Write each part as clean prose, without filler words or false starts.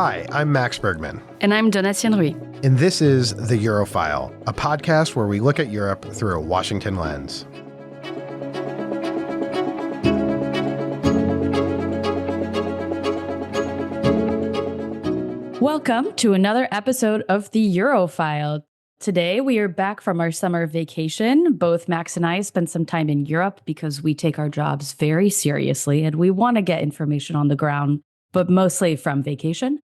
Hi, I'm Max Bergman. And I'm Donatien Rui. And this is The Eurofile, a podcast where we look at Europe through a Washington lens. Welcome to another episode of The Eurofile. Today, we are back from our summer vacation. Both Max and I spent some time in Europe because we take our jobs very seriously and we want to get information on the ground, but mostly from vacation.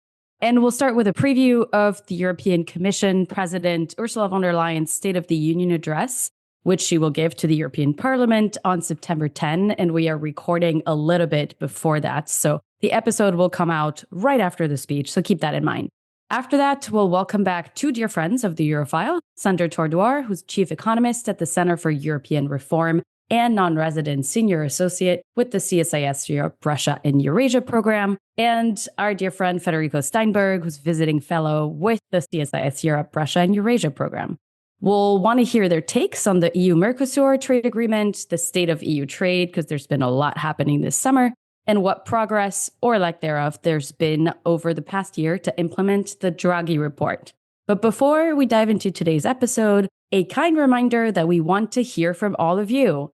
And we'll start with a preview of the European Commission President Ursula von der Leyen's State of the Union address, which she will give to the European Parliament on September 10. And we are recording a little bit before that. So the episode will come out right after the speech. So keep that in mind. After that, we'll welcome back two dear friends of the Eurofile, Sander Tordoir, who's chief economist at the Center for European Reform and non-resident senior associate with the CSIS Europe, Russia, and Eurasia program, and our dear friend Federico Steinberg, who's visiting fellow with the CSIS Europe, Russia, and Eurasia program. We'll want to hear their takes on the EU-Mercosur trade agreement, the state of EU trade, because there's been a lot happening this summer, and what progress, or lack thereof, there's been over the past year to implement the Draghi report. But before we dive into today's episode, a kind reminder that we want to hear from all of you.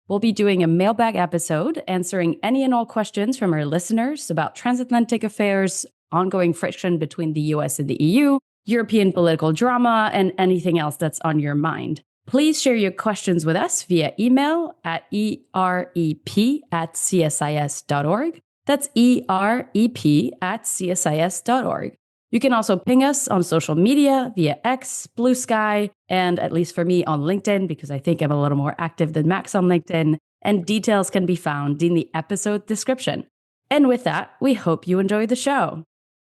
We'll be doing a mailbag episode, answering any and all questions from our listeners about transatlantic affairs, ongoing friction between the US and the EU, European political drama, and anything else that's on your mind. Please share your questions with us via email at erep@csis.org. That's erep@csis.org. You can also ping us on social media via X, Bluesky, and at least for me on LinkedIn, because I think I'm a little more active than Max on LinkedIn, and details can be found in the episode description. And with that, we hope you enjoy the show.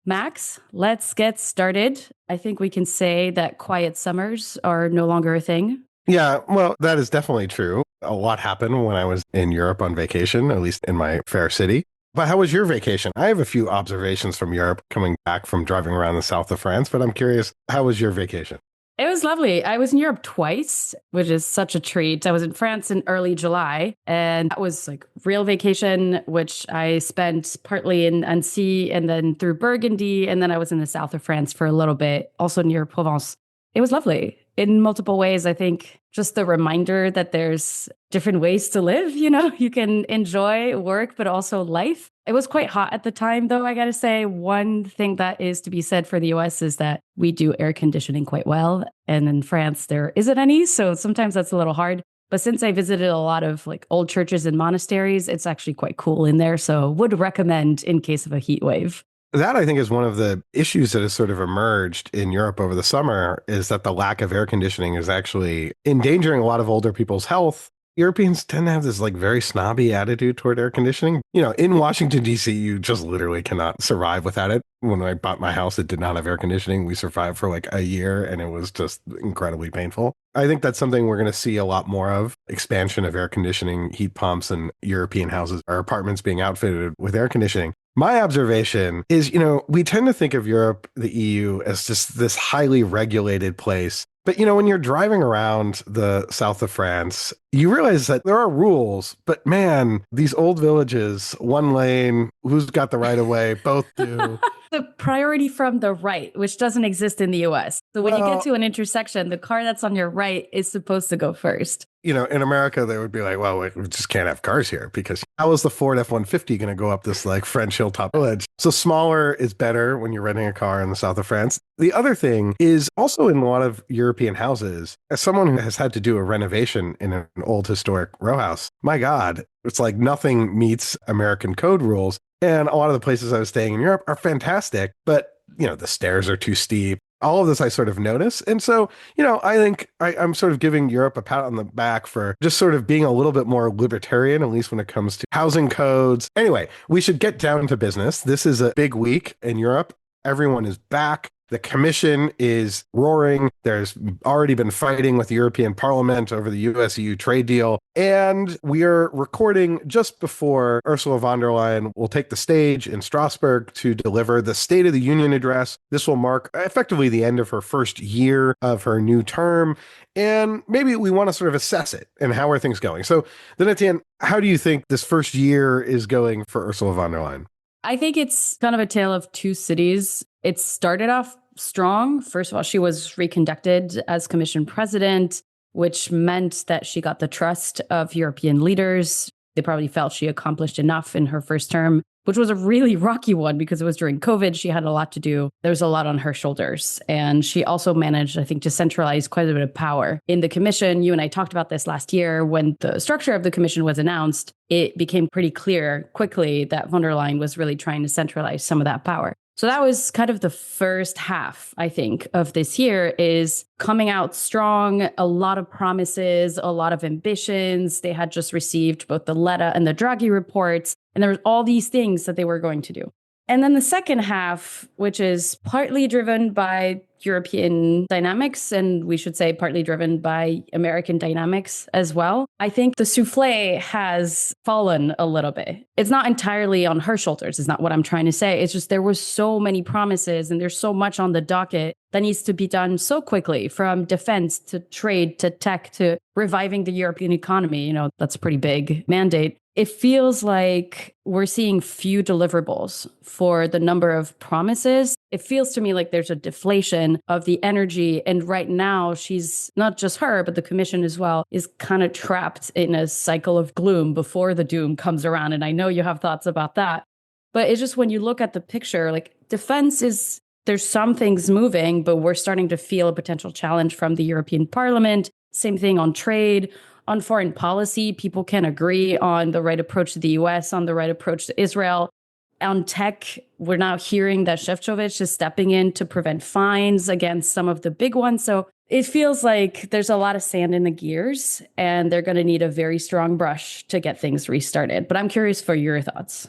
Max, let's get started. I think we can say that quiet summers are no longer a thing. Yeah, well, that is definitely true. A lot happened when I was in Europe on vacation, at least in my fair city. But how was your vacation? I have a few observations from Europe coming back from driving around the south of France, but I'm curious, how was your vacation? It was lovely. I was in Europe twice, which is such a treat. I was in France in early July, and that was like real vacation, which I spent partly in Annecy and then through Burgundy. And then I was in the south of France for a little bit, also near Provence. It was lovely in multiple ways. I think just the reminder that there's different ways to live, you can enjoy work, but also life. It was quite hot at the time, though, I got to say. One thing that is to be said for the US is that we do air conditioning quite well. And in France, there isn't any. So sometimes that's a little hard. But since I visited a lot of like old churches and monasteries, it's actually quite cool in there. So would recommend in case of a heat wave. That, I think, is one of the issues that has sort of emerged in Europe over the summer, is that the lack of air conditioning is actually endangering a lot of older people's health. Europeans tend to have this like very snobby attitude toward air conditioning. In Washington, D.C., you just literally cannot survive without it. When I bought my house, it did not have air conditioning. We survived for like a year and it was just incredibly painful. I think that's something we're going to see a lot more of, expansion of air conditioning, heat pumps, and European houses or apartments being outfitted with air conditioning. My observation is, we tend to think of Europe, the EU, as just this highly regulated place. But, when you're driving around the south of France, you realize that there are rules, but man, these old villages, one lane, who's got the right of way, both do. The priority from the right, which doesn't exist in the US. So when you get to an intersection, the car that's on your right is supposed to go first. In America, they would be like, well, we just can't have cars here because how is the Ford F-150 going to go up this like French hilltop village? So smaller is better when you're renting a car in the south of France. The other thing is also in a lot of European houses, as someone who has had to do a renovation in an old historic row house, my God, it's like nothing meets American code rules. And a lot of the places I was staying in Europe are fantastic, but, the stairs are too steep. All of this I sort of notice. And so, I think I'm sort of giving Europe a pat on the back for just sort of being a little bit more libertarian, at least when it comes to housing codes. Anyway, we should get down to business. This is a big week in Europe. Everyone is back. The Commission is roaring. There's already been fighting with the European Parliament over the US-EU trade deal. And we are recording just before Ursula von der Leyen will take the stage in Strasbourg to deliver the State of the Union address. This will mark effectively the end of her first year of her new term. And maybe we want to sort of assess it and how are things going. So, then, Etienne, how do you think this first year is going for Ursula von der Leyen? I think it's kind of a tale of two cities. It started off strong. First of all, she was reconducted as commission president, which meant that she got the trust of European leaders. They probably felt she accomplished enough in her first term, which was a really rocky one because it was during COVID. She had a lot to do. There was a lot on her shoulders. And she also managed, I think, to centralize quite a bit of power in the commission. You and I talked about this last year when the structure of the commission was announced. It became pretty clear quickly that von der Leyen was really trying to centralize some of that power. So that was kind of the first half, I think, of this year is coming out strong, a lot of promises, a lot of ambitions. They had just received both the Letta and the Draghi reports, and there was all these things that they were going to do. And then the second half, which is partly driven by European dynamics, and we should say partly driven by American dynamics as well. I think the souffle has fallen a little bit. It's not entirely on her shoulders, is not what I'm trying to say. It's just there were so many promises and there's so much on the docket that needs to be done so quickly, from defense to trade to tech to reviving the European economy. That's a pretty big mandate. It feels like we're seeing few deliverables for the number of promises. It feels to me like there's a deflation of the energy. And right now, she's not just her, but the commission as well, is kind of trapped in a cycle of gloom before the doom comes around. And I know you have thoughts about that. But it's just when you look at the picture, like defense is, there's some things moving, but we're starting to feel a potential challenge from the European Parliament. Same thing on trade. On foreign policy, people can agree on the right approach to the US, on the right approach to Israel. On tech, we're now hearing that Šefčovič is stepping in to prevent fines against some of the big ones. So it feels like there's a lot of sand in the gears, and they're going to need a very strong brush to get things restarted. But I'm curious for your thoughts.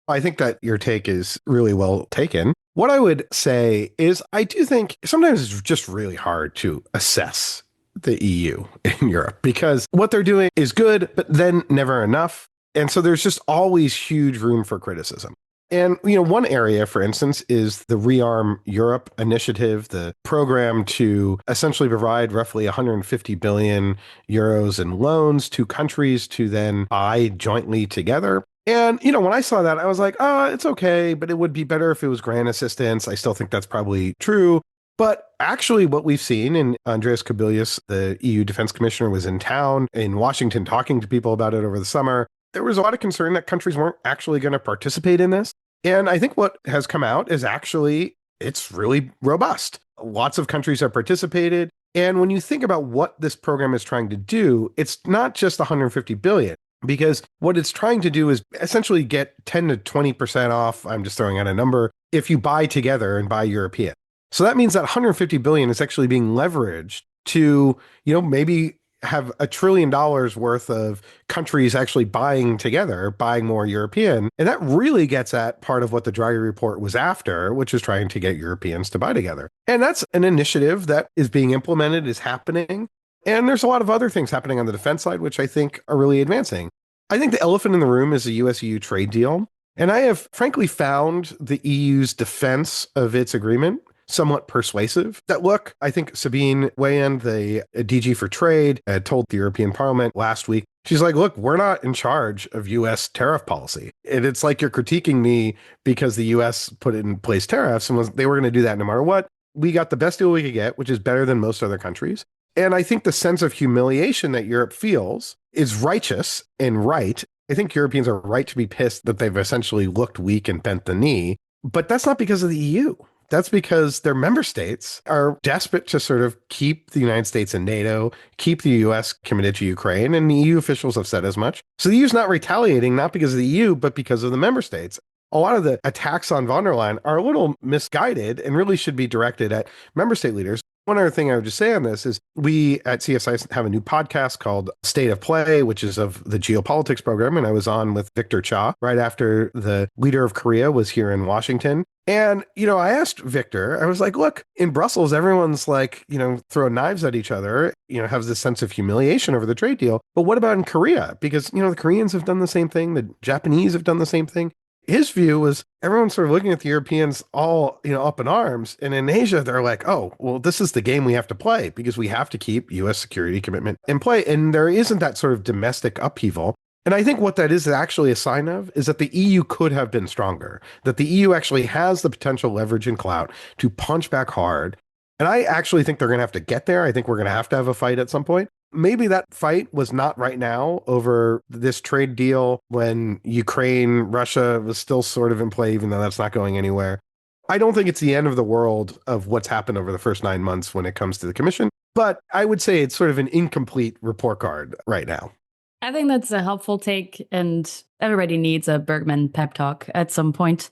I think that your take is really well taken. What I would say is I do think sometimes it's just really hard to assess the EU in Europe, because what they're doing is good, but then never enough. And so there's just always huge room for criticism. And, one area, for instance, is the Rearm Europe initiative, the program to essentially provide roughly 150 billion euros in loans to countries to then buy jointly together. And, when I saw that, I was like, it's okay, but it would be better if it was grant assistance. I still think that's probably true. But actually what we've seen, and Andreas Kubilius, the EU Defense Commissioner, was in town in Washington talking to people about it over the summer. There was a lot of concern that countries weren't actually going to participate in this. And I think what has come out is actually it's really robust. Lots of countries have participated. And when you think about what this program is trying to do, it's not just 150 billion. Because what it's trying to do is essentially get 10 to 20% off, I'm just throwing out a number, if you buy together and buy European. So that means that 150 billion is actually being leveraged to, maybe have $1 trillion worth of countries actually buying together, buying more European. And that really gets at part of what the Draghi report was after, which is trying to get Europeans to buy together. And that's an initiative that is being implemented, is happening. And there's a lot of other things happening on the defense side, which I think are really advancing. I think the elephant in the room is the US-EU trade deal. And I have frankly found the EU's defense of its agreement somewhat persuasive. That look, I think Sabine Weyand, the DG for Trade, told the European Parliament last week, she's like, look, we're not in charge of US tariff policy. And it's like you're critiquing me because the US put in place tariffs and they were going to do that no matter what. We got the best deal we could get, which is better than most other countries. And I think the sense of humiliation that Europe feels is righteous and right. I think Europeans are right to be pissed that they've essentially looked weak and bent the knee. But that's not because of the EU. That's because their member states are desperate to sort of keep the United States in NATO, keep the US committed to Ukraine, and the EU officials have said as much. So the EU is not retaliating, not because of the EU, but because of the member states. A lot of the attacks on von der Leyen are a little misguided and really should be directed at member state leaders. One other thing I would just say on this is we at CSIS have a new podcast called State of Play, which is of the geopolitics program. And I was on with Victor Cha right after the leader of Korea was here in Washington. And, I asked Victor, I was like, look, in Brussels, everyone's like, throwing knives at each other, has this sense of humiliation over the trade deal. But what about in Korea? Because, the Koreans have done the same thing. The Japanese have done the same thing. His view was everyone's sort of looking at the Europeans all, up in arms. And in Asia, they're like, oh, well, this is the game we have to play because we have to keep U.S. security commitment in play. And there isn't that sort of domestic upheaval. And I think what that is actually a sign of is that the EU could have been stronger, that the EU actually has the potential leverage and clout to punch back hard. And I actually think they're going to have to get there. I think we're going to have a fight at some point. Maybe that fight was not right now over this trade deal when Ukraine, Russia was still sort of in play, even though that's not going anywhere. I don't think it's the end of the world of what's happened over the first 9 months when it comes to the commission, but I would say it's sort of an incomplete report card right now. I think that's a helpful take, and everybody needs a Bergman pep talk at some point.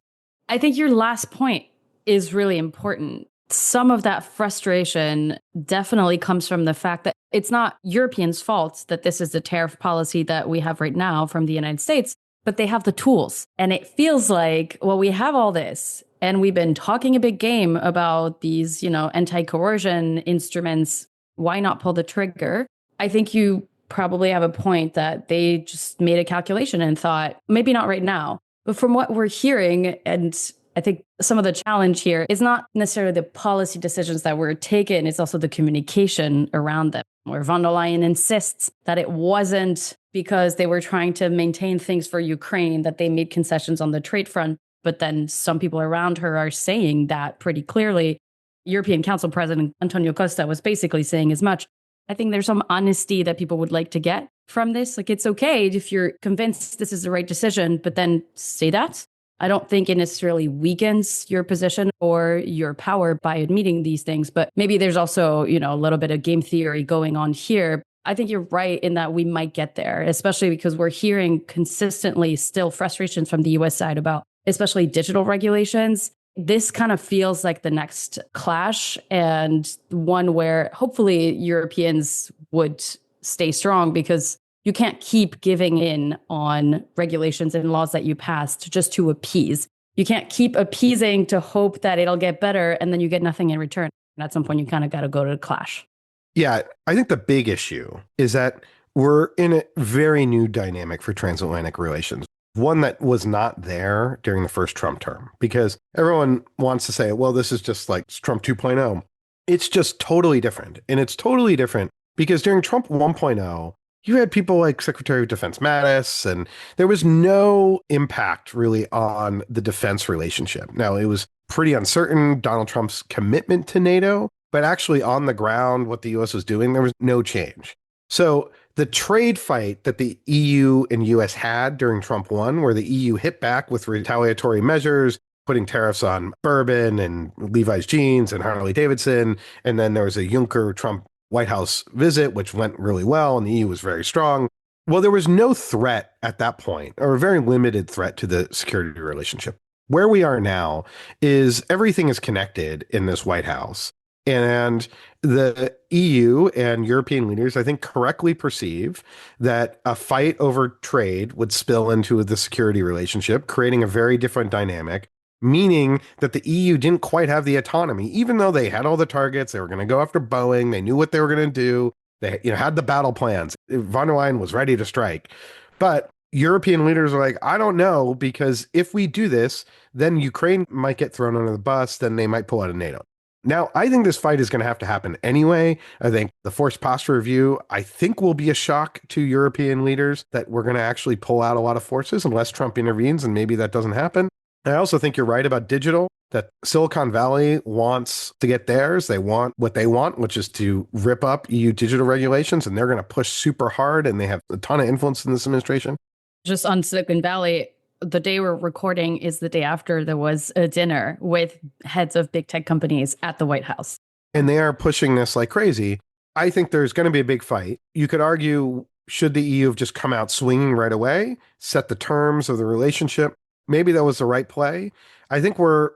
I think your last point is really important. Some of that frustration definitely comes from the fact that it's not Europeans' fault that this is the tariff policy that we have right now from the United States, but they have the tools. And it feels like, well, we have all this, and we've been talking a big game about these, anti-coercion instruments. Why not pull the trigger? I think you probably have a point that they just made a calculation and thought, maybe not right now. But from what we're hearing, and I think some of the challenge here is not necessarily the policy decisions that were taken, it's also the communication around them, where von der Leyen insists that it wasn't because they were trying to maintain things for Ukraine that they made concessions on the trade front. But then some people around her are saying that pretty clearly. European Council President Antonio Costa was basically saying as much. I think there's some honesty that people would like to get from this. Like, it's okay if you're convinced this is the right decision, but then say that. I don't think it necessarily weakens your position or your power by admitting these things, but maybe there's also, a little bit of game theory going on here. I think you're right in that we might get there, especially because we're hearing consistently still frustrations from the US side about especially digital regulations. This kind of feels like the next clash, and one where hopefully Europeans would stay strong, because you can't keep giving in on regulations and laws that you passed just to appease. You can't keep appeasing to hope that it'll get better, and then you get nothing in return. And at some point, you kind of got to go to the clash. Yeah, I think the big issue is that we're in a very new dynamic for transatlantic relations. One that was not there during the first Trump term, because everyone wants to say, well, this is just like Trump 2.0. It's just totally different. And it's totally different because during Trump 1.0, you had people like Secretary of Defense Mattis, and there was no impact really on the defense relationship. Now, it was pretty uncertain, Donald Trump's commitment to NATO, but actually on the ground, what the US was doing, there was no change. So the trade fight that the EU and US had during Trump 1, where the EU hit back with retaliatory measures, putting tariffs on bourbon and Levi's jeans and Harley Davidson, and then there was a Juncker-Trump White House visit, which went really well, and the EU was very strong. Well, there was no threat at that point, or a very limited threat to the security relationship. Where we are now is everything is connected in this White House. And the EU and European leaders, I think, correctly perceive that a fight over trade would spill into the security relationship, creating a very different dynamic, meaning that the EU didn't quite have the autonomy, even though they had all the targets, they were going to go after Boeing, they knew what they were going to do, they had the battle plans. Von der Leyen was ready to strike. But European leaders are like, I don't know, because if we do this, then Ukraine might get thrown under the bus, then they might pull out of NATO. Now, I think this fight is going to have to happen anyway. I think the forced posture review, I think, will be a shock to European leaders that we're going to actually pull out a lot of forces unless Trump intervenes, and maybe that doesn't happen. I also think you're right about digital, that Silicon Valley wants to get theirs. They want what they want, which is to rip up EU digital regulations, and they're going to push super hard, and they have a ton of influence in this administration. Just on Silicon Valley, the day we're recording is the day after there was a dinner with heads of big tech companies at the White House. And they are pushing this like crazy. I think there's going to be a big fight. You could argue, should the EU have just come out swinging right away, set the terms of the relationship? Maybe that was the right play. I think we're,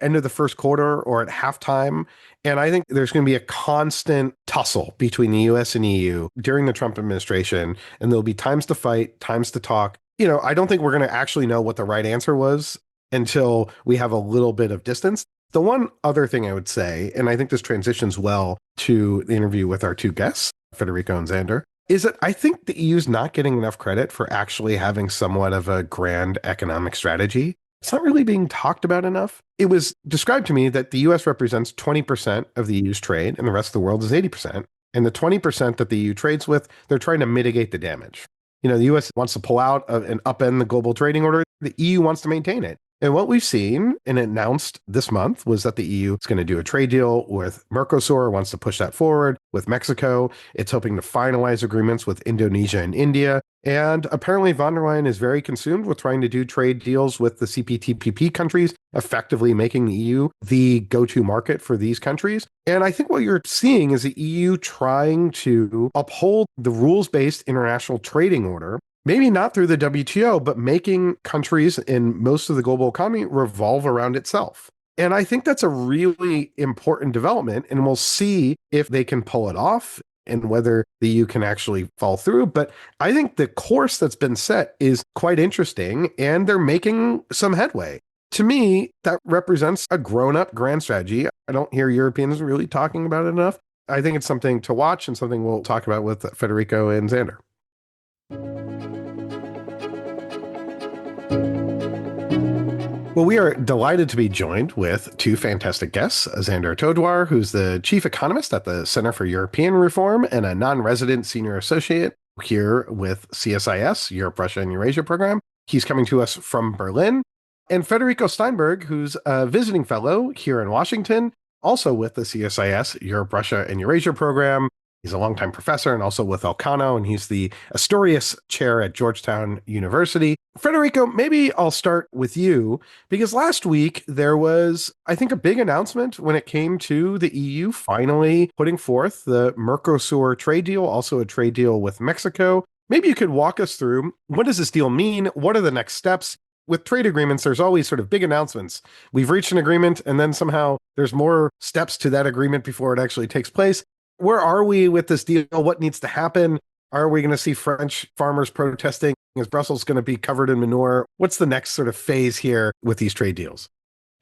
end of the first quarter or at halftime. And I think there's going to be a constant tussle between the US and EU during the Trump administration. And there'll be times to fight, times to talk. I don't think we're going to actually know what the right answer was until we have a little bit of distance. The one other thing I would say, and I think this transitions well to the interview with our two guests, Federico and Xander, is that I think the EU is not getting enough credit for actually having somewhat of a grand economic strategy. It's not really being talked about enough. It was described to me that the US represents 20% of the EU's trade and the rest of the world is 80%. And the 20% that the EU trades with, they're trying to mitigate the damage. The US wants to pull out of and upend the global trading order. The EU wants to maintain it. And what we've seen and announced this month was that the EU is going to do a trade deal with Mercosur, wants to push that forward with Mexico. It's hoping to finalize agreements with Indonesia and India. And apparently von der Leyen is very consumed with trying to do trade deals with the CPTPP countries, effectively making the EU the go-to market for these countries. And I think what you're seeing is the EU trying to uphold the rules-based international trading order, maybe not through the WTO, but making countries in most of the global economy revolve around itself. And I think that's a really important development, and we'll see if they can pull it off and whether the EU can actually fall through. But I think the course that's been set is quite interesting, and they're making some headway. To me, that represents a grown-up grand strategy. I don't hear Europeans really talking about it enough. I think it's something to watch and something we'll talk about with Federico and Xander. Well, we are delighted to be joined with two fantastic guests, Xander Tordoir, who's the chief economist at the Center for European Reform and a non-resident senior associate here with CSIS, Europe, Russia, and Eurasia program. He's coming to us from Berlin. And Federico Steinberg, who's a visiting fellow here in Washington, also with the CSIS, Europe, Russia, and Eurasia program. He's a longtime professor and also with Elcano, and he's the Asturias chair at Georgetown University. Federico, maybe I'll start with you, because last week there was, I think, a big announcement when it came to the EU finally putting forth the Mercosur trade deal, also a trade deal with Mexico. Maybe you could walk us through, what does this deal mean? What are the next steps? With trade agreements, there's always sort of big announcements. We've reached an agreement, and then somehow there's more steps to that agreement before it actually takes place. Where are we with this deal? What needs to happen? Are we going to see French farmers protesting? Is Brussels going to be covered in manure? What's the next sort of phase here with these trade deals?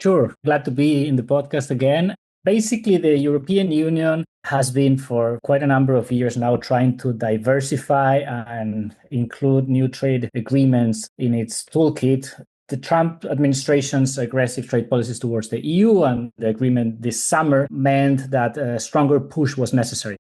Sure. Glad to be in the podcast again. Basically, the European Union has been for quite a number of years now trying to diversify and include new trade agreements in its toolkit. The Trump administration's aggressive trade policies towards the EU and the agreement this summer meant that a stronger push was necessary.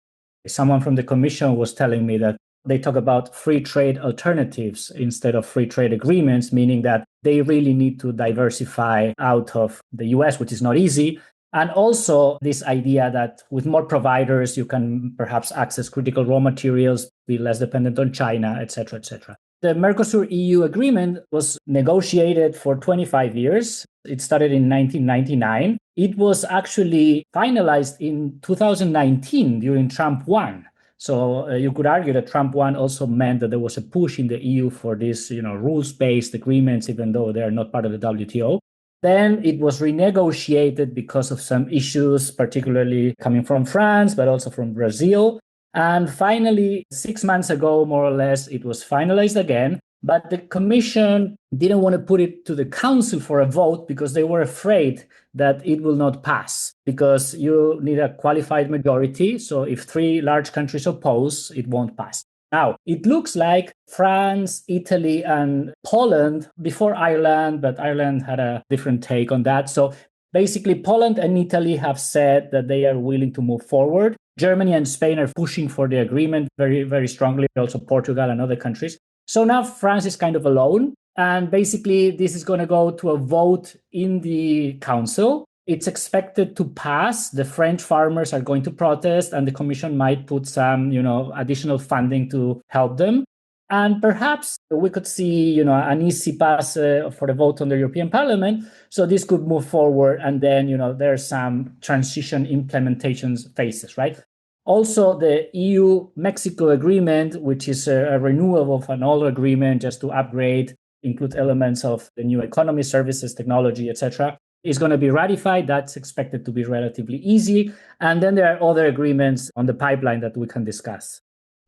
Someone from the Commission was telling me that they talk about free trade alternatives instead of free trade agreements, meaning that they really need to diversify out of the US, which is not easy. And also this idea that with more providers, you can perhaps access critical raw materials, be less dependent on China, et cetera, et cetera. The Mercosur EU agreement was negotiated for 25 years. It started in 1999. It was actually finalized in 2019 during Trump 1. So you could argue that Trump 1 also meant that there was a push in the EU for these, rules-based agreements, even though they are not part of the WTO. Then it was renegotiated because of some issues, particularly coming from France, but also from Brazil. And finally, 6 months ago, more or less, it was finalized again. But the Commission didn't want to put it to the Council for a vote because they were afraid that it will not pass, because you need a qualified majority. So if 3 large countries oppose, it won't pass. Now, it looks like France, Italy, and Poland before Ireland, but Ireland had a different take on that. So basically, Poland and Italy have said that they are willing to move forward. Germany and Spain are pushing for the agreement very, very strongly, also Portugal and other countries. So now France is kind of alone. And basically, this is going to go to a vote in the Council. It's expected to pass. The French farmers are going to protest, and the Commission might put some, additional funding to help them. And perhaps we could see, an easy pass for the vote on the European Parliament. So this could move forward. And then, there are some transition implementation phases, right? Also, the EU-Mexico agreement, which is a renewal of an old agreement just to upgrade, include elements of the new economy, services, technology, etc., is going to be ratified. That's expected to be relatively easy. And then there are other agreements on the pipeline that we can discuss.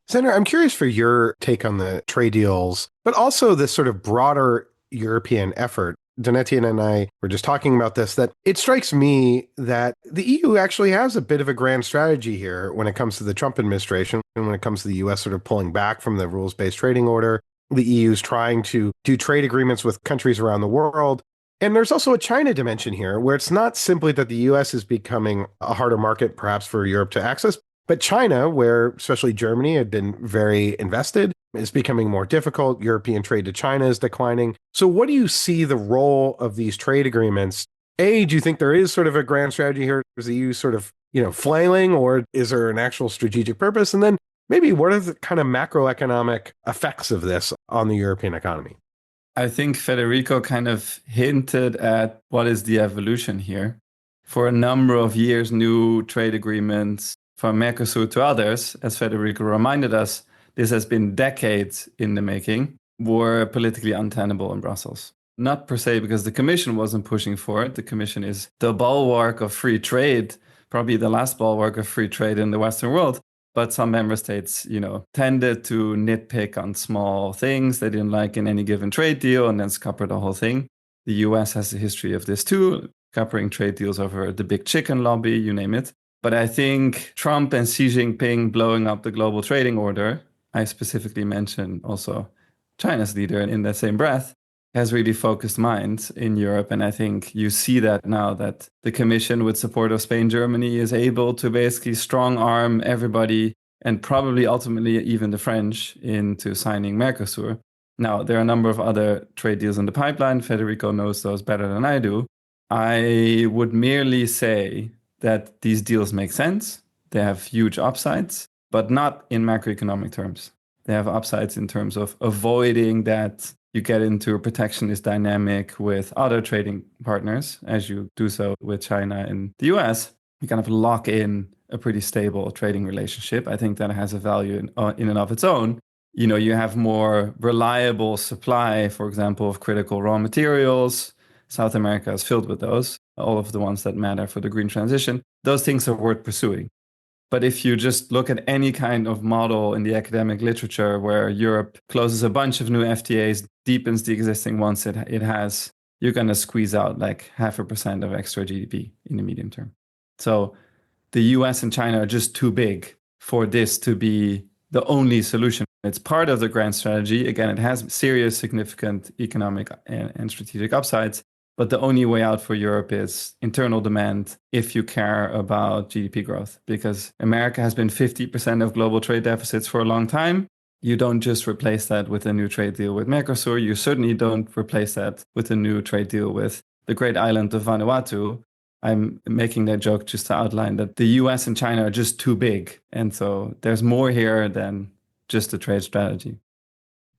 Senator, I'm curious for your take on the trade deals, but also this sort of broader European effort. Donetian and I were just talking about this, that it strikes me that the EU actually has a bit of a grand strategy here when it comes to the Trump administration and when it comes to the US sort of pulling back from the rules-based trading order. The EU is trying to do trade agreements with countries around the world. And there's also a China dimension here where it's not simply that the US is becoming a harder market perhaps for Europe to access, But China, where especially Germany had been very invested, is becoming more difficult. European trade to China is declining. So what do you see the role of these trade agreements? A, do you think there is sort of a grand strategy here? Is the EU sort of, flailing, or is there an actual strategic purpose? And then maybe what are the kind of macroeconomic effects of this on the European economy? I think Federico kind of hinted at what is the evolution here. For a number of years, new trade agreements from Mercosur to others, as Federico reminded us, this has been decades in the making, were politically untenable in Brussels. Not per se because the Commission wasn't pushing for it. The Commission is the bulwark of free trade, probably the last bulwark of free trade in the Western world. But some member states, tended to nitpick on small things they didn't like in any given trade deal and then scupper the whole thing. The US has a history of this too, scuppering trade deals over the big chicken lobby, you name it. But I think Trump and Xi Jinping blowing up the global trading order, I specifically mentioned also China's leader in that same breath, has really focused minds in Europe. And I think you see that now that the Commission, with support of Spain, Germany, is able to basically strong arm everybody and probably ultimately even the French into signing Mercosur. Now, there are a number of other trade deals in the pipeline. Federico knows those better than I do. I would merely say that these deals make sense. They have huge upsides, but not in macroeconomic terms. They have upsides in terms of avoiding that you get into a protectionist dynamic with other trading partners, as you do so with China and the US. You kind of lock in a pretty stable trading relationship. I think that has a value in and of its own. You have more reliable supply, for example, of critical raw materials. South America is filled with those, all of the ones that matter for the green transition. Those things are worth pursuing. But if you just look at any kind of model in the academic literature where Europe closes a bunch of new FTAs, deepens the existing ones it has, you're going to squeeze out like 0.5% of extra GDP in the medium term. So the US and China are just too big for this to be the only solution. It's part of the grand strategy. Again, it has serious, significant economic and strategic upsides. But the only way out for Europe is internal demand if you care about GDP growth, because America has been 50% of global trade deficits for a long time. You don't just replace that with a new trade deal with Mercosur. You certainly don't replace that with a new trade deal with the great island of Vanuatu. I'm making that joke just to outline that the US and China are just too big. And so there's more here than just a trade strategy.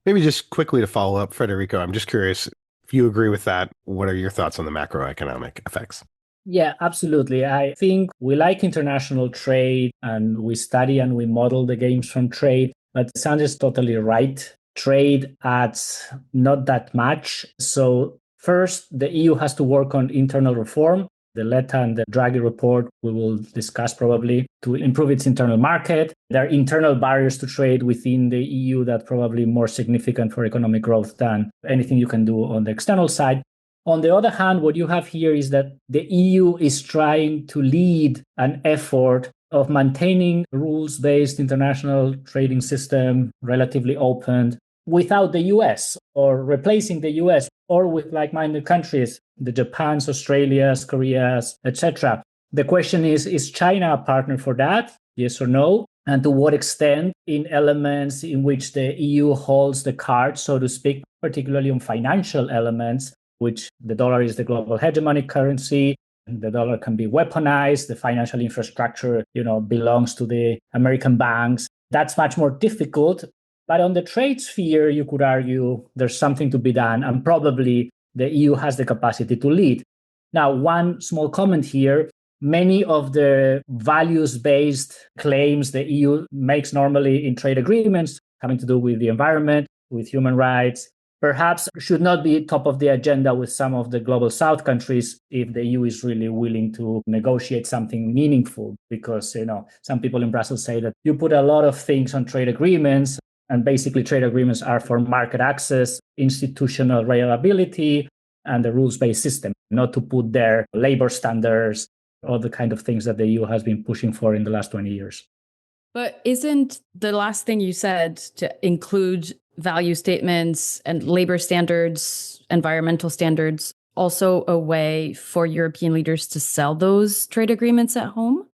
Maybe just quickly to follow up, Federico, I'm just curious, if you agree with that, what are your thoughts on the macroeconomic effects? Yeah, absolutely. I think we like international trade and we study and we model the games from trade, but Sandra's totally right. Trade adds not that much. So first, the EU has to work on internal reform. The Letta and the Draghi report we will discuss probably to improve its internal market. There are internal barriers to trade within the EU that are probably more significant for economic growth than anything you can do on the external side. On the other hand, what you have here is that the EU is trying to lead an effort of maintaining rules-based international trading system, relatively open, without the US or replacing the US or with like-minded countries, the Japans, Australias, Koreas, etc. The question is China a partner for that? Yes or no? And to what extent in elements in which the EU holds the cards, so to speak, particularly on financial elements, which the dollar is the global hegemonic currency. The dollar can be weaponized. The financial infrastructure, belongs to the American banks. That's much more difficult. But on the trade sphere, you could argue there's something to be done, and probably the EU has the capacity to lead. Now, one small comment here. Many of the values-based claims the EU makes normally in trade agreements having to do with the environment, with human rights, perhaps should not be top of the agenda with some of the global south countries if the EU is really willing to negotiate something meaningful. Because, some people in Brussels say that you put a lot of things on trade agreements, and basically trade agreements are for market access, institutional reliability, and the rules-based system, not to put their labor standards, all the kind of things that the EU has been pushing for in the last 20 years. But isn't the last thing you said to include value statements and labor standards, environmental standards, also a way for European leaders to sell those trade agreements at home?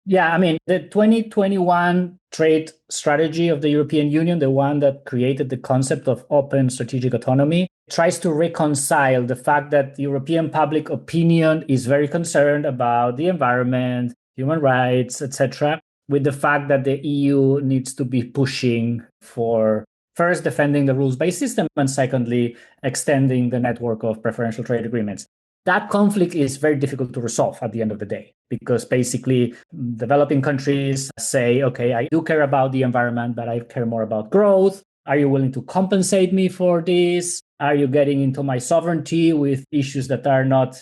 Yeah, I mean, the 2021 trade strategy of the European Union, the one that created the concept of open strategic autonomy, tries to reconcile the fact that European public opinion is very concerned about the environment, human rights, etc., with the fact that the EU needs to be pushing for first defending the rules-based system and secondly extending the network of preferential trade agreements. That conflict is very difficult to resolve at the end of the day, because basically developing countries say, okay, I do care about the environment, but I care more about growth. Are you willing to compensate me for this? Are you getting into my sovereignty with issues that are not,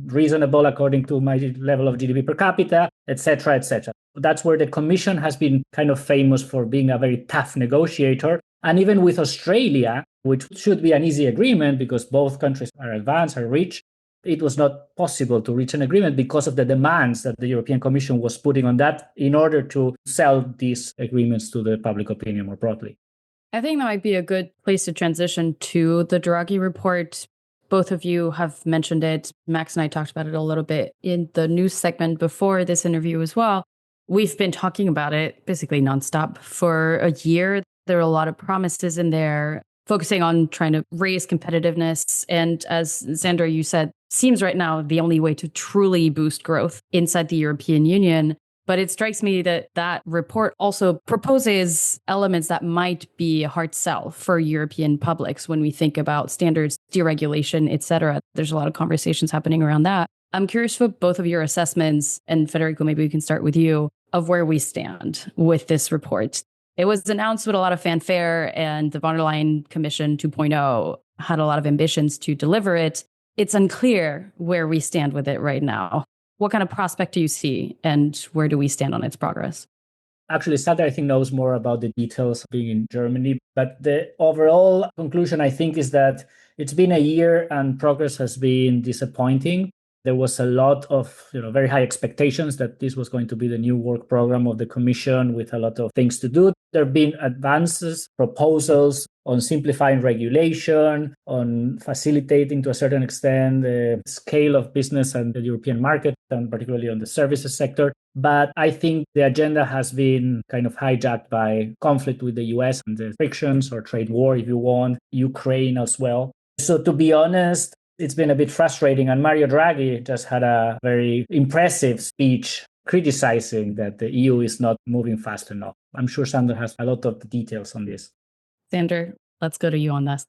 reasonable according to my level of GDP per capita, et cetera, et cetera? That's where the Commission has been kind of famous for being a very tough negotiator. And even with Australia, which should be an easy agreement because both countries are advanced, are rich, it was not possible to reach an agreement because of the demands that the European Commission was putting on that in order to sell these agreements to the public opinion more broadly. I think that might be a good place to transition to the Draghi report. Both of you have mentioned it. Max and I talked about it a little bit in the news segment before this interview as well. We've been talking about it basically nonstop for a year. There are a lot of promises in there, focusing on trying to raise competitiveness. And as Xander, you said, seems right now the only way to truly boost growth inside the European Union. But it strikes me that that report also proposes elements that might be a hard sell for European publics when we think about standards, deregulation, et cetera. There's a lot of conversations happening around that. I'm curious for both of your assessments, and Federico, maybe we can start with you, of where we stand with this report. It was announced with a lot of fanfare, and the von der Leyen Commission 2.0 had a lot of ambitions to deliver it. It's unclear where we stand with it right now. What kind of prospect do you see, and where do we stand on its progress? Actually, Sander, I think, knows more about the details being in Germany. But the overall conclusion, I think, is that it's been a year and progress has been disappointing. There was a lot of very high expectations that this was going to be the new work program of the Commission with a lot of things to do. There have been advances, proposals on simplifying regulation, on facilitating to a certain extent the scale of business and the European market, and particularly on the services sector. But I think the agenda has been kind of hijacked by conflict with the US and the frictions or trade war, if you want, Ukraine as well. So to be honest, it's been a bit frustrating. And Mario Draghi just had a very impressive speech criticizing that the EU is not moving fast enough. I'm sure Sander has a lot of the details on this. Sander, let's go to you on this.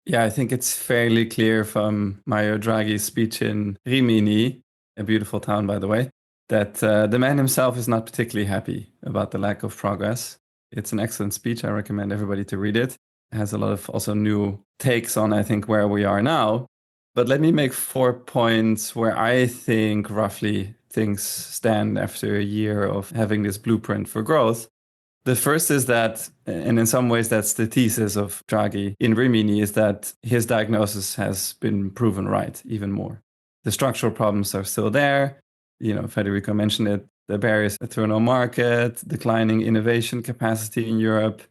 Yeah, I think it's fairly clear from Mario Draghi's speech in Rimini, a beautiful town, by the way, that the man himself is not particularly happy about the lack of progress. It's an excellent speech. I recommend everybody to read it. It has a lot of also new takes on, I think, where we are now. But let me make 4 points where I think roughly things stand after a year of having this blueprint for growth. The first is that, and in some ways that's the thesis of Draghi in Rimini, is that his diagnosis has been proven right even more. The structural problems are still there. Federico mentioned it, the barriers to internal market, declining innovation capacity in Europe,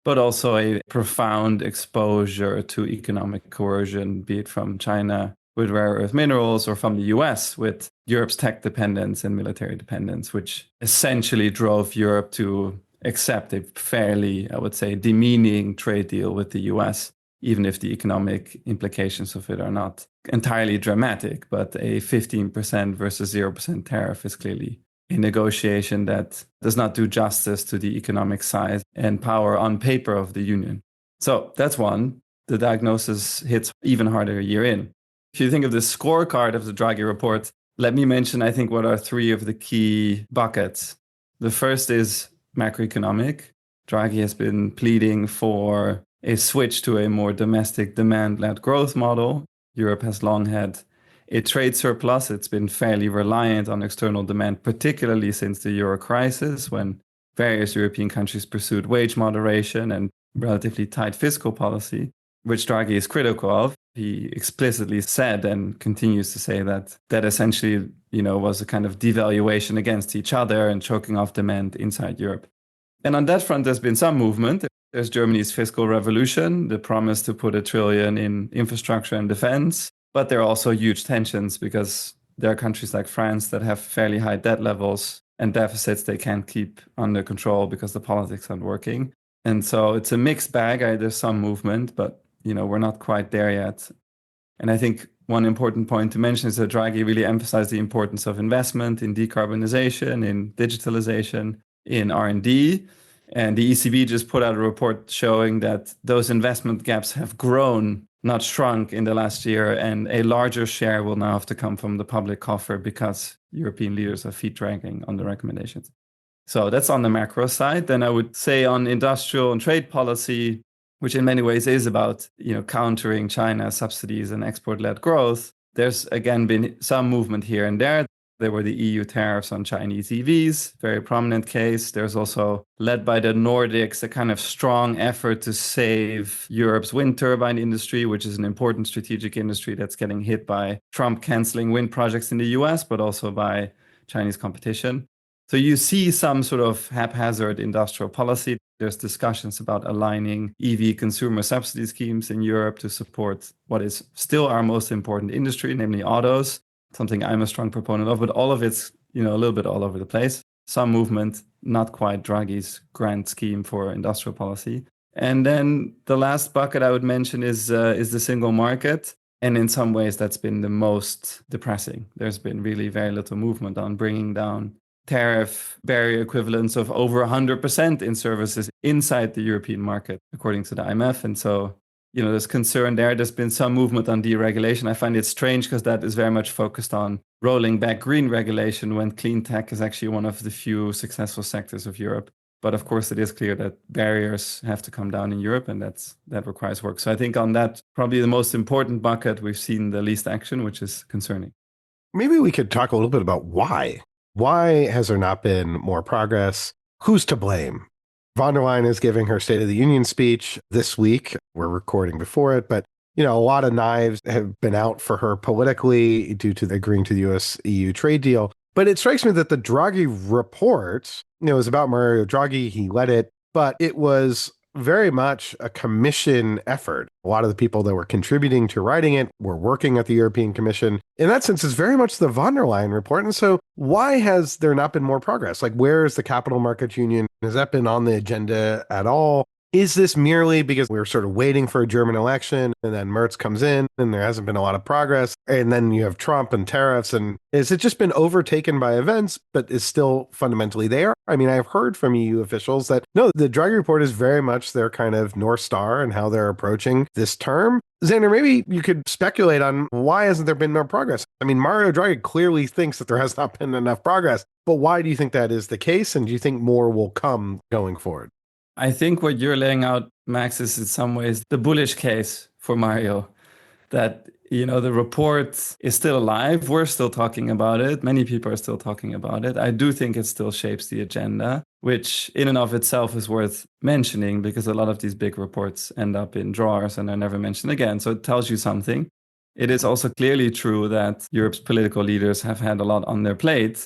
but also a profound exposure to economic coercion, be it from China with rare earth minerals or from the US with Europe's tech dependence and military dependence, which essentially drove Europe to accept a fairly, I would say, demeaning trade deal with the US, even if the economic implications of it are not entirely dramatic. But a 15% versus 0% tariff is clearly a negotiation that does not do justice to the economic size and power on paper of the Union. So that's one. The diagnosis hits even harder a year in. If you think of the scorecard of the Draghi report, let me mention, I think, what are 3 of the key buckets. The first is macroeconomic. Draghi has been pleading for a switch to a more domestic demand-led growth model. Europe has long had a trade surplus. It's been fairly reliant on external demand, particularly since the Euro crisis, when various European countries pursued wage moderation and relatively tight fiscal policy, which Draghi is critical of. He explicitly said and continues to say that essentially, was a kind of devaluation against each other and choking off demand inside Europe. And on that front, there's been some movement. There's Germany's fiscal revolution, the promise to put $1 trillion in infrastructure and defense. But there are also huge tensions because there are countries like France that have fairly high debt levels and deficits they can't keep under control because the politics aren't working. And so it's a mixed bag. There's some movement, but we're not quite there yet. And I think one important point to mention is that Draghi really emphasized the importance of investment in decarbonization, in digitalization, in R&D. And the ECB just put out a report showing that those investment gaps have grown, not shrunk, in the last year. And a larger share will now have to come from the public coffer because European leaders are feet dragging on the recommendations. So that's on the macro side. Then I would say on industrial and trade policy, which in many ways is about countering China's subsidies and export-led growth, there's again been some movement here and there. There were the EU tariffs on Chinese EVs, very prominent case. There's also, led by the Nordics, a kind of strong effort to save Europe's wind turbine industry, which is an important strategic industry that's getting hit by Trump canceling wind projects in the US, but also by Chinese competition. So you see some sort of haphazard industrial policy. There's discussions about aligning EV consumer subsidy schemes in Europe to support what is still our most important industry, namely autos, something I'm a strong proponent of, but all of it's, a little bit all over the place. Some movement, not quite Draghi's grand scheme for industrial policy. And then the last bucket I would mention is the single market. And in some ways, that's been the most depressing. There's been really very little movement on bringing down tariff barrier equivalents of over 100% in services inside the European market, according to the IMF. And so, there's concern there. There's been some movement on deregulation. I find it strange because that is very much focused on rolling back green regulation when clean tech is actually one of the few successful sectors of Europe. But of course, it is clear that barriers have to come down in Europe, and that requires work. So I think on that, probably the most important bucket, we've seen the least action, which is concerning. Maybe we could talk a little bit about why. Why has there not been more progress? Who's to blame? Von der Leyen is giving her State of the Union speech this week. We're recording before it, but a lot of knives have been out for her politically due to agreeing to the US-EU trade deal. But it strikes me that the Draghi report, is about Mario Draghi. He led it, but it was very much a commission effort. A lot of the people that were contributing to writing it were working at the European Commission. In that sense, it's very much the von der Leyen report. And so why has there not been more progress? Like, where is the capital markets union? Has that been on the agenda at all? Is this merely because we're sort of waiting for a German election and then Merz comes in and there hasn't been a lot of progress? And then you have Trump and tariffs. And has it just been overtaken by events, but is still fundamentally there? I mean, I've heard from EU officials that, no, the Draghi report is very much their kind of North Star and how they're approaching this term. Xander, maybe you could speculate on why hasn't there been more progress? I mean, Mario Draghi clearly thinks that there has not been enough progress, but why do you think that is the case? And do you think more will come going forward? I think what you're laying out, Max, is in some ways the bullish case for Mario, that, the report is still alive. We're still talking about it. Many people are still talking about it. I do think it still shapes the agenda, which in and of itself is worth mentioning because a lot of these big reports end up in drawers and are never mentioned again. So it tells you something. It is also clearly true that Europe's political leaders have had a lot on their plate.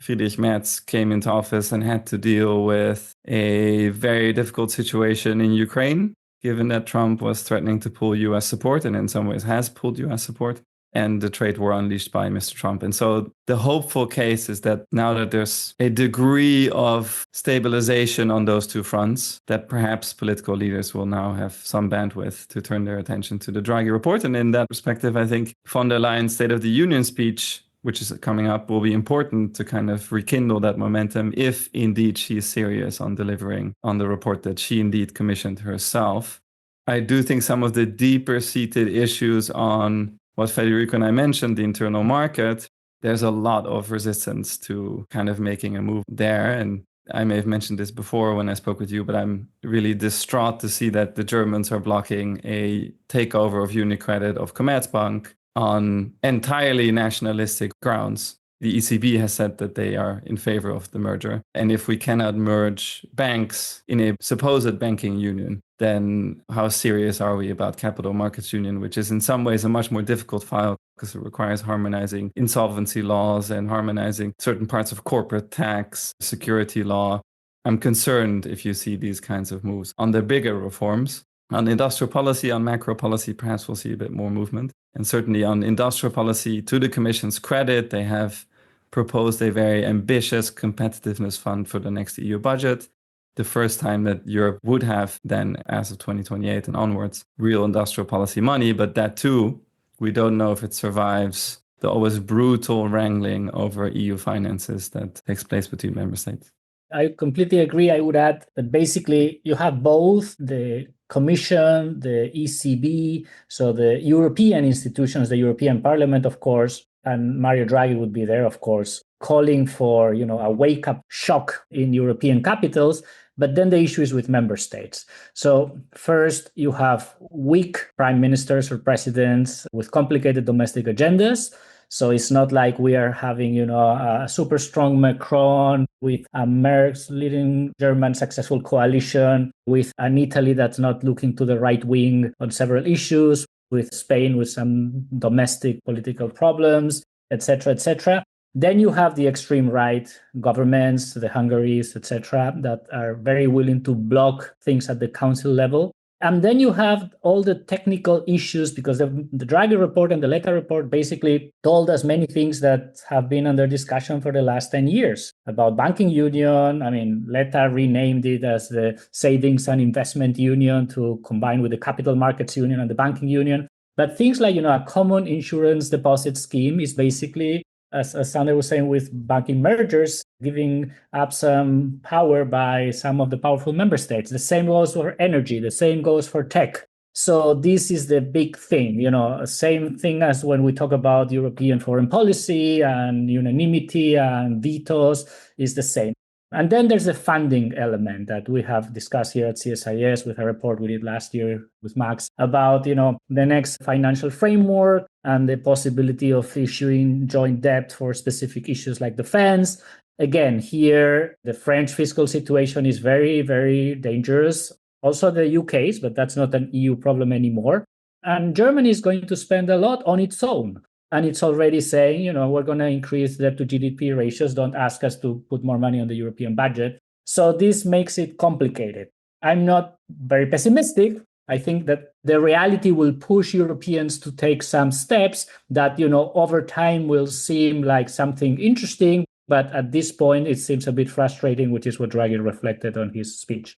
Friedrich Merz came into office and had to deal with a very difficult situation in Ukraine, given that Trump was threatening to pull US support and in some ways has pulled US support, and the trade war unleashed by Mr. Trump. And so the hopeful case is that now that there's a degree of stabilization on those two fronts, that perhaps political leaders will now have some bandwidth to turn their attention to the Draghi report. And in that perspective, I think von der Leyen's State of the Union speech, which is coming up, will be important to kind of rekindle that momentum if indeed she is serious on delivering on the report that she indeed commissioned herself. I do think some of the deeper seated issues on what Federico and I mentioned, the internal market, there's a lot of resistance to kind of making a move there. And I may have mentioned this before when I spoke with you, but I'm really distraught to see that the Germans are blocking a takeover of UniCredit of Commerzbank on entirely nationalistic grounds. The ECB has said that they are in favor of the merger. And if we cannot merge banks in a supposed banking union, then how serious are we about capital markets union, which is in some ways a much more difficult file because it requires harmonizing insolvency laws and harmonizing certain parts of corporate tax, security law. I'm concerned if you see these kinds of moves. On the bigger reforms, on industrial policy, on macro policy, perhaps we'll see a bit more movement. And certainly on industrial policy, to the Commission's credit, they have proposed a very ambitious competitiveness fund for the next EU budget. The first time that Europe would have then, as of 2028 and onwards, real industrial policy money. But that too, we don't know if it survives the always brutal wrangling over EU finances that takes place between member states. I completely agree. I would add that basically you have both the Commission, the ECB, so the European institutions, the European Parliament, of course, and Mario Draghi would be there, of course, calling for, a wake-up shock in European capitals. But then the issue is with member states. So first, you have weak prime ministers or presidents with complicated domestic agendas. So it's not like we are having, a super strong Macron with a Merz leading German successful coalition, with an Italy that's not looking to the right wing on several issues, with Spain with some domestic political problems, etc., etc. Then you have the extreme right governments, the Hungarys, etc., that are very willing to block things at the council level. And then you have all the technical issues, because the Draghi report and the Letta report basically told us many things that have been under discussion for the last 10 years about banking union. I mean, Letta renamed it as the Savings and Investment Union to combine with the Capital Markets Union and the Banking Union. But things like, a common insurance deposit scheme is basically, as Sander was saying, with banking mergers, giving up some power by some of the powerful member states. The same goes for energy. The same goes for tech. So this is the big thing, same thing as when we talk about European foreign policy and unanimity and vetoes is the same. And then there's the funding element that we have discussed here at CSIS with a report we did last year with Max about, the next financial framework and the possibility of issuing joint debt for specific issues like defense. Again, here, the French fiscal situation is very, very dangerous. Also the UK's, but that's not an EU problem anymore. And Germany is going to spend a lot on its own. And it's already saying, we're going to increase debt to GDP ratios. Don't ask us to put more money on the European budget. So this makes it complicated. I'm not very pessimistic. I think that the reality will push Europeans to take some steps that, over time will seem like something interesting. But at this point, it seems a bit frustrating, which is what Draghi reflected on his speech.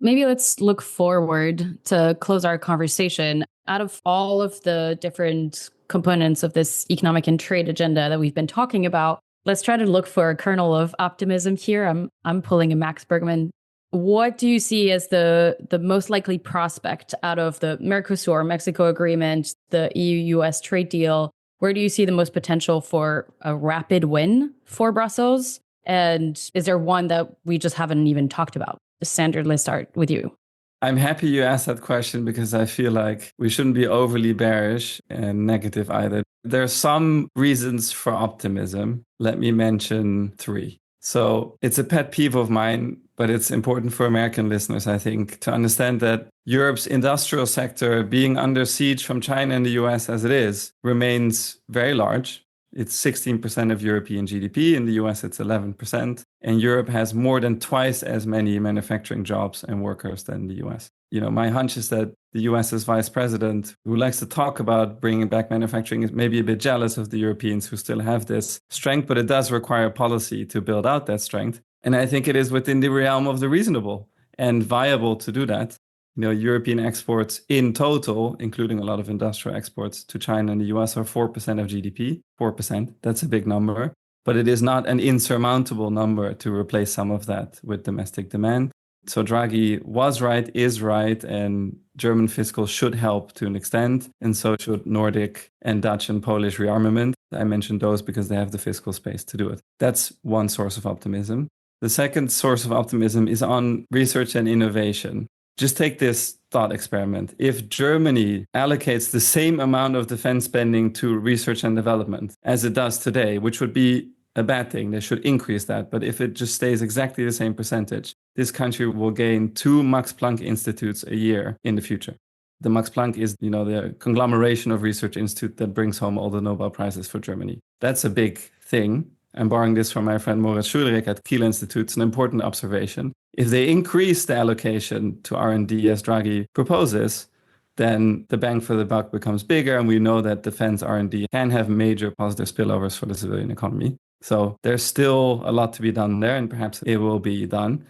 Maybe let's look forward to close our conversation. Out of all of the different components of this economic and trade agenda that we've been talking about, let's try to look for a kernel of optimism here. I'm pulling a Max Bergman. What do you see as the most likely prospect out of the Mercosur, Mexico agreement, the EU-US trade deal? Where do you see the most potential for a rapid win for Brussels? And is there one that we just haven't even talked about? Sander, let's start with you. I'm happy you asked that question because I feel like we shouldn't be overly bearish and negative either. There are some reasons for optimism. Let me mention 3. So it's a pet peeve of mine, but it's important for American listeners, I think, to understand that Europe's industrial sector, being under siege from China and the US as it is, remains very large. It's 16% of European GDP. In the US, it's 11%. And Europe has more than twice as many manufacturing jobs and workers than the US. My hunch is that the US's vice president, who likes to talk about bringing back manufacturing, is maybe a bit jealous of the Europeans who still have this strength, but it does require policy to build out that strength. And I think it is within the realm of the reasonable and viable to do that. European exports in total, including a lot of industrial exports to China and the US, are 4% of GDP. 4%, that's a big number. But it is not an insurmountable number to replace some of that with domestic demand. So Draghi was right, is right, and German fiscal should help to an extent, and so should Nordic and Dutch and Polish rearmament. I mentioned those because they have the fiscal space to do it. That's one source of optimism. The second source of optimism is on research and innovation. Just take this thought experiment. If Germany allocates the same amount of defense spending to research and development as it does today, which would be a bad thing, they should increase that. But if it just stays exactly the same percentage, this country will gain 2 Max Planck institutes a year in the future. The Max Planck is, the conglomeration of research institute that brings home all the Nobel Prizes for Germany. That's a big thing. I'm borrowing this from my friend Moritz Schulrich at Kiel Institute. It's an important observation. If they increase the allocation to R&D as Draghi proposes, then the bang for the buck becomes bigger. And we know that defense R&D can have major positive spillovers for the civilian economy. So there's still a lot to be done there, and perhaps it will be done.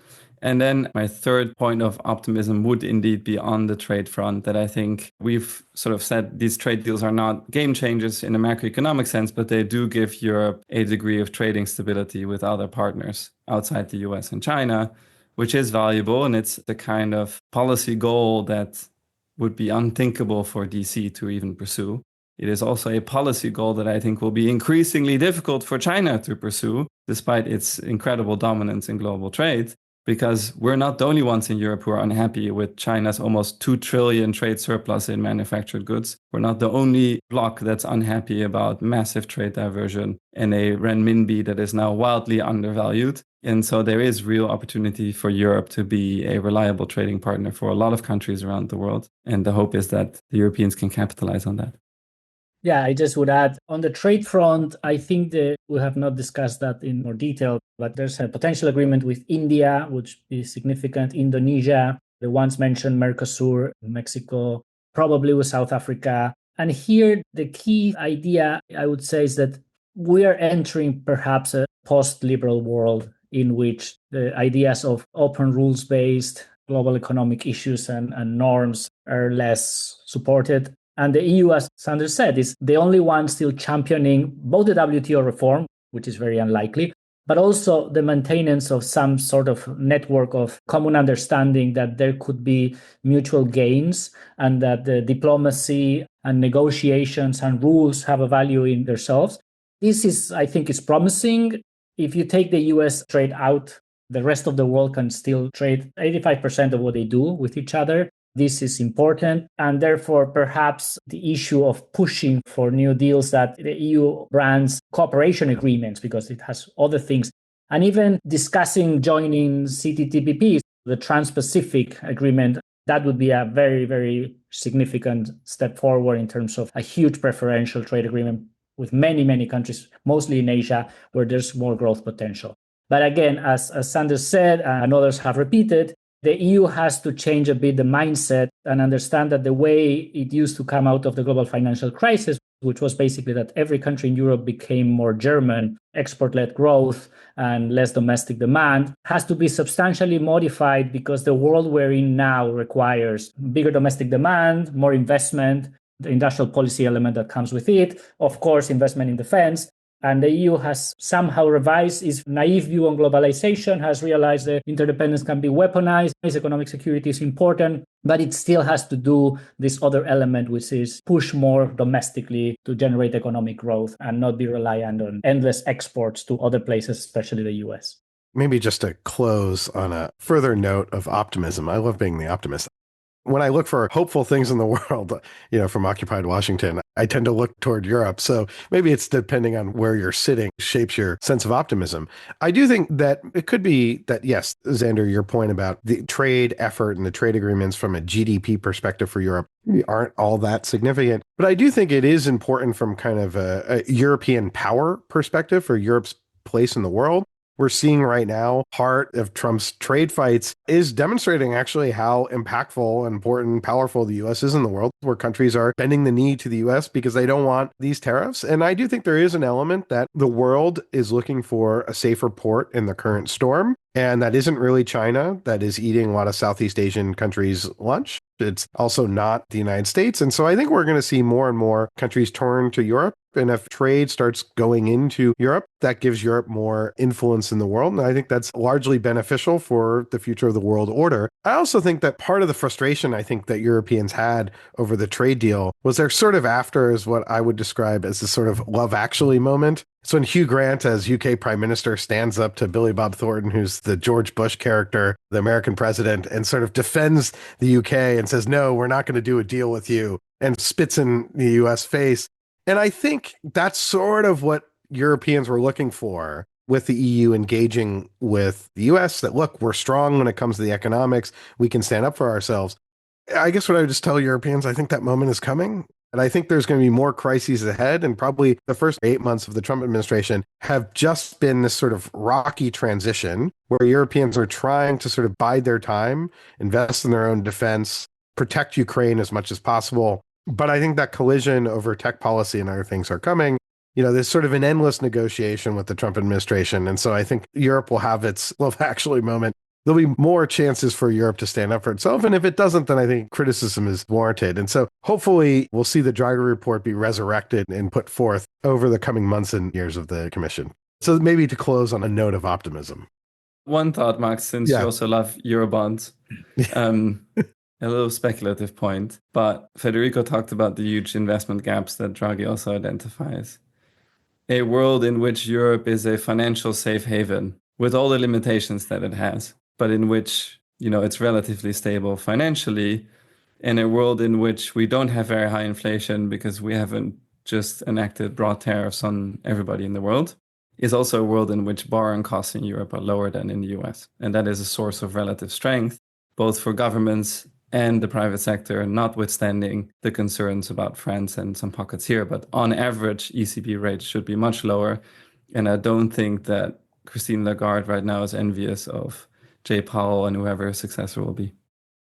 And then my third point of optimism would indeed be on the trade front, that I think we've sort of said these trade deals are not game changers in a macroeconomic sense, but they do give Europe a degree of trading stability with other partners outside the US and China, which is valuable. And it's the kind of policy goal that would be unthinkable for DC to even pursue. It is also a policy goal that I think will be increasingly difficult for China to pursue, despite its incredible dominance in global trade, because we're not the only ones in Europe who are unhappy with China's almost 2 trillion trade surplus in manufactured goods. We're not the only bloc that's unhappy about massive trade diversion and a renminbi that is now wildly undervalued. And so there is real opportunity for Europe to be a reliable trading partner for a lot of countries around the world. And the hope is that the Europeans can capitalize on that. Yeah, I just would add on the trade front, I think that we have not discussed that in more detail, but there's a potential agreement with India, which is significant, Indonesia, the ones mentioned, Mercosur, Mexico, probably with South Africa. And here, the key idea, I would say, is that we are entering perhaps a post-liberal world in which the ideas of open rules-based global economic issues and norms are less supported. And the EU, as Sanders said, is the only one still championing both the WTO reform, which is very unlikely, but also the maintenance of some sort of network of common understanding that there could be mutual gains and that the diplomacy and negotiations and rules have a value in themselves. This is, I think, is promising. If you take the US trade out, the rest of the world can still trade 85% of what they do with each other. This is important. And therefore, perhaps the issue of pushing for new deals that the EU brands cooperation agreements, because it has other things, and even discussing joining CTTPP, the Trans-Pacific Agreement, that would be a very, very significant step forward in terms of a huge preferential trade agreement with many, many countries, mostly in Asia, where there's more growth potential. But again, as Sanders said, and others have repeated, the EU has to change a bit the mindset and understand that the way it used to come out of the global financial crisis, which was basically that every country in Europe became more German, export-led growth and less domestic demand, has to be substantially modified because the world we're in now requires bigger domestic demand, more investment, the industrial policy element that comes with it, of course, investment in defense. And the EU has somehow revised its naive view on globalization, has realized that interdependence can be weaponized, economic security is important, but it still has to do this other element, which is push more domestically to generate economic growth and not be reliant on endless exports to other places, especially the US. Maybe just to close on a further note of optimism. I love being the optimist. When I look for hopeful things in the world, from occupied Washington, I tend to look toward Europe. So maybe it's depending on where you're sitting, shapes your sense of optimism. I do think that it could be that, yes, Xander, your point about the trade effort and the trade agreements from a GDP perspective for Europe aren't all that significant. But I do think it is important from kind of a European power perspective for Europe's place in the world. We're seeing right now, part of Trump's trade fights is demonstrating actually how impactful, important, powerful the U.S. is in the world, where countries are bending the knee to the U.S. because they don't want these tariffs. And I do think there is an element that the world is looking for a safer port in the current storm. And that isn't really China that is eating a lot of Southeast Asian countries' lunch. It's also not the United States. And so I think we're going to see more and more countries turn to Europe. And if trade starts going into Europe, that gives Europe more influence in the world. And I think that's largely beneficial for the future of the world order. I also think that part of the frustration I think that Europeans had over the trade deal was they're sort of after is what I would describe as this sort of Love Actually moment. So when Hugh Grant, as UK Prime Minister, stands up to Billy Bob Thornton, who's the George Bush character, the American president, and sort of defends the UK and says, no, we're not going to do a deal with you, and spits in the US face. And I think that's sort of what Europeans were looking for with the EU engaging with the US, that, look, we're strong when it comes to the economics. We can stand up for ourselves. I guess what I would just tell Europeans, I think that moment is coming. And I think there's going to be more crises ahead. And probably the first 8 months of the Trump administration have just been this sort of rocky transition where Europeans are trying to sort of bide their time, invest in their own defense, protect Ukraine as much as possible. But I think that collision over tech policy and other things are coming. There's sort of an endless negotiation with the Trump administration. And so I think Europe will have its love actually moment. There'll be more chances for Europe to stand up for itself. And if it doesn't, then I think criticism is warranted. And so hopefully we'll see the Draghi report be resurrected and put forth over the coming months and years of the commission. So maybe to close on a note of optimism. One thought, Max, since you also love Eurobonds, a little speculative point, but Federico talked about the huge investment gaps that Draghi also identifies. A world in which Europe is a financial safe haven with all the limitations that it has, but in which, it's relatively stable financially, in a world in which we don't have very high inflation because we haven't just enacted broad tariffs on everybody in the world, is also a world in which borrowing costs in Europe are lower than in the US. And that is a source of relative strength, both for governments and the private sector, notwithstanding the concerns about France and some pockets here. But on average, ECB rates should be much lower. And I don't think that Christine Lagarde right now is envious of Jay Powell and whoever his successor will be.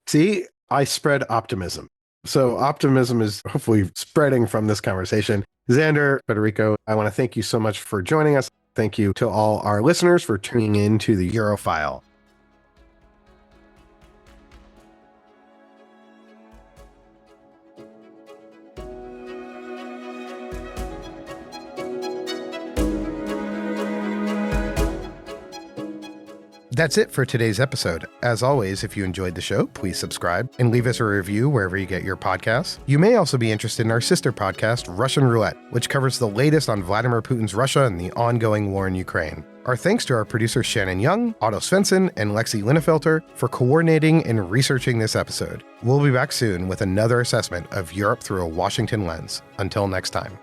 See, I spread optimism. So optimism is hopefully spreading from this conversation. Xander, Federico, I want to thank you so much for joining us. Thank you to all our listeners for tuning in to the Eurofile. That's it for today's episode. As always, if you enjoyed the show, please subscribe and leave us a review wherever you get your podcasts. You may also be interested in our sister podcast, Russian Roulette, which covers the latest on Vladimir Putin's Russia and the ongoing war in Ukraine. Our thanks to our producers Shannon Young, Otto Svensson, and Lexi Linnefelter for coordinating and researching this episode. We'll be back soon with another assessment of Europe through a Washington lens. Until next time.